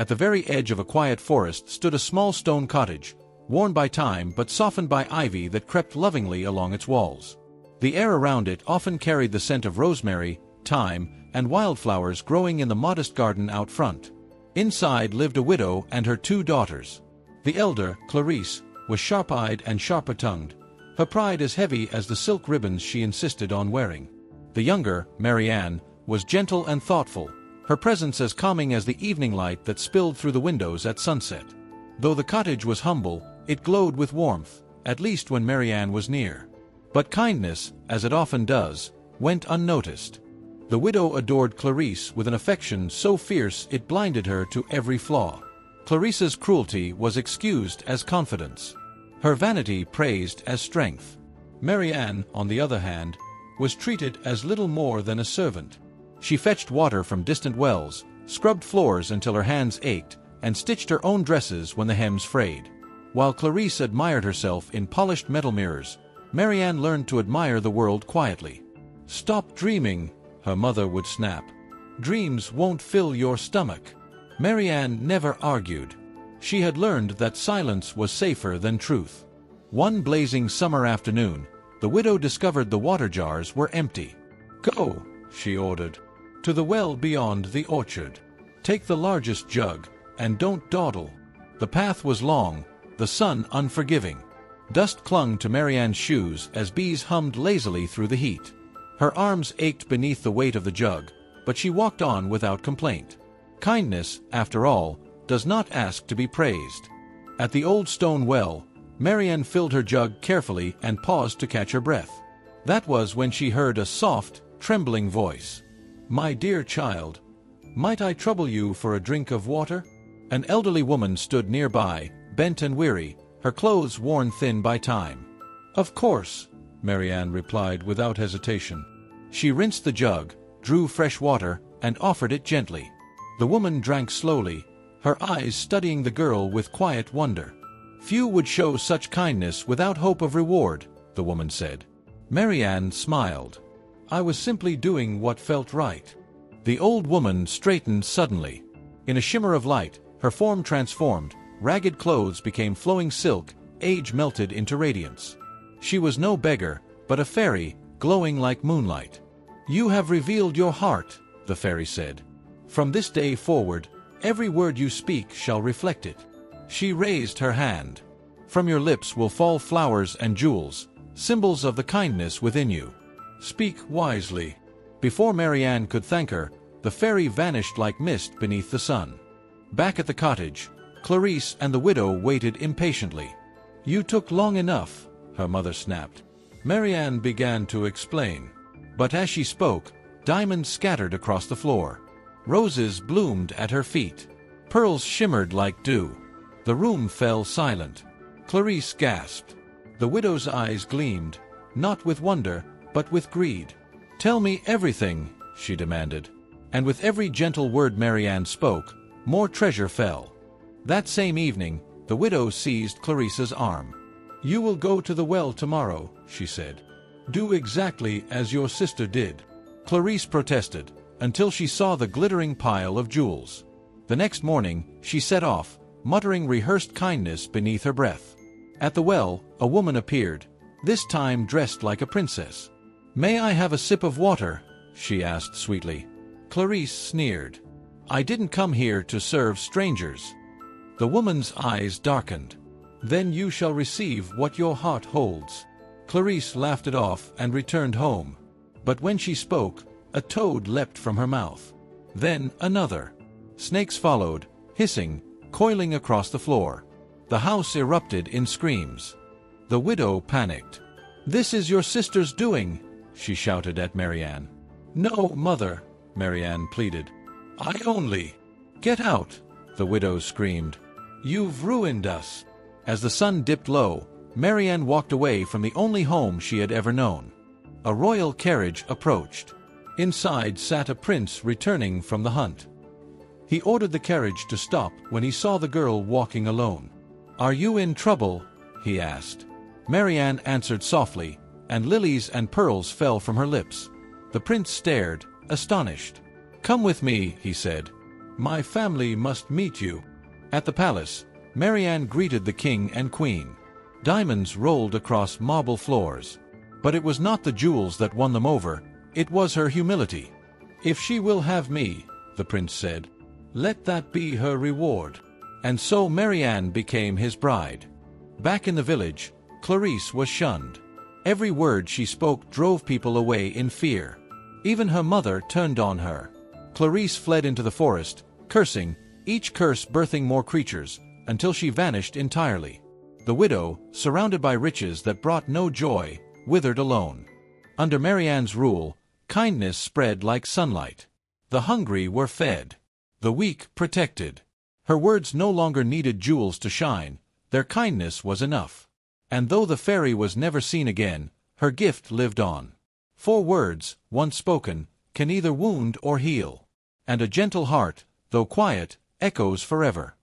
At the very edge of a quiet forest stood a small stone cottage, worn by time but softened by ivy that crept lovingly along its walls. The air around it often carried the scent of rosemary, thyme, and wildflowers growing in the modest garden out front. Inside lived a widow and her 2 daughters. The elder, Clarice, was sharp-eyed and sharper-tongued, her pride as heavy as the silk ribbons she insisted on wearing. The younger, Marianne, was gentle and thoughtful, her presence as calming as the evening light that spilled through the windows at sunset. Though the cottage was humble, it glowed with warmth, at least when Marianne was near. But kindness, as it often does, went unnoticed. The widow adored Clarice with an affection so fierce it blinded her to every flaw. Clarice's cruelty was excused as confidence, her vanity praised as strength. Marianne, on the other hand, was treated as little more than a servant. She fetched water from distant wells, scrubbed floors until her hands ached, and stitched her own dresses when the hems frayed. While Clarice admired herself in polished metal mirrors, Marianne learned to admire the world quietly. "Stop dreaming," her mother would snap. "Dreams won't fill your stomach." Marianne never argued. She had learned that silence was safer than truth. One blazing summer afternoon, the widow discovered the water jars were empty. "Go," she ordered, "to the well beyond the orchard. Take the largest jug, and don't dawdle." The path was long, the sun unforgiving. Dust clung to Marianne's shoes as bees hummed lazily through the heat. Her arms ached beneath the weight of the jug, but she walked on without complaint. Kindness, after all, does not ask to be praised. At the old stone well, Marianne filled her jug carefully and paused to catch her breath. That was when she heard a soft, trembling voice. "My dear child, might I trouble you for a drink of water?" An elderly woman stood nearby, bent and weary, her clothes worn thin by time. "Of course," Marianne replied without hesitation. She rinsed the jug, drew fresh water, and offered it gently. The woman drank slowly, her eyes studying the girl with quiet wonder. "Few would show such kindness without hope of reward," the woman said. Marianne smiled. "I was simply doing what felt right." The old woman straightened suddenly. In a shimmer of light, her form transformed, ragged clothes became flowing silk, age melted into radiance. She was no beggar, but a fairy, glowing like moonlight. "You have revealed your heart," the fairy said. "From this day forward, every word you speak shall reflect it." She raised her hand. "From your lips will fall flowers and jewels, symbols of the kindness within you. Speak wisely." Before Marianne could thank her, the fairy vanished like mist beneath the sun. Back at the cottage, Clarice and the widow waited impatiently. "You took long enough," her mother snapped. Marianne began to explain. But as she spoke, diamonds scattered across the floor. Roses bloomed at her feet. Pearls shimmered like dew. The room fell silent. Clarice gasped. The widow's eyes gleamed, not with wonder, but with greed. "Tell me everything," she demanded. And with every gentle word Marianne spoke, more treasure fell. That same evening, the widow seized Clarice's arm. "You will go to the well tomorrow," she said. "Do exactly as your sister did." Clarice protested, until she saw the glittering pile of jewels. The next morning, she set off, muttering rehearsed kindness beneath her breath. At the well, a woman appeared, this time dressed like a princess. "May I have a sip of water?" she asked sweetly. Clarice sneered. "I didn't come here to serve strangers." The woman's eyes darkened. "Then you shall receive what your heart holds." Clarice laughed it off and returned home. But when she spoke, a toad leapt from her mouth. Then another. Snakes followed, hissing, coiling across the floor. The house erupted in screams. The widow panicked. "This is your sister's doing," she shouted at Marianne. "No, mother," Marianne pleaded. "I only—" "Get out," the widow screamed. "You've ruined us." As the sun dipped low, Marianne walked away from the only home she had ever known. A royal carriage approached. Inside sat a prince returning from the hunt. He ordered the carriage to stop when he saw the girl walking alone. "Are you in trouble?" he asked. Marianne answered softly, and lilies and pearls fell from her lips. The prince stared, astonished. "Come with me," he said. My family must meet you. At the palace, Marianne greeted the king and queen. Diamonds rolled across marble floors. But it was not the jewels that won them over, it was her humility. If she will have me, the prince said, let that be her reward. And so Marianne became his bride. Back in the village, Clarice was shunned. Every word she spoke drove people away in fear. Even her mother turned on her. Clarice fled into the forest, cursing, each curse birthing more creatures, until she vanished entirely. The widow, surrounded by riches that brought no joy, withered alone. Under Marianne's rule, kindness spread like sunlight. The hungry were fed. The weak protected. Her words no longer needed jewels to shine, their kindness was enough. And though the fairy was never seen again, her gift lived on. For words, once spoken, can either wound or heal. And a gentle heart, though quiet, echoes forever.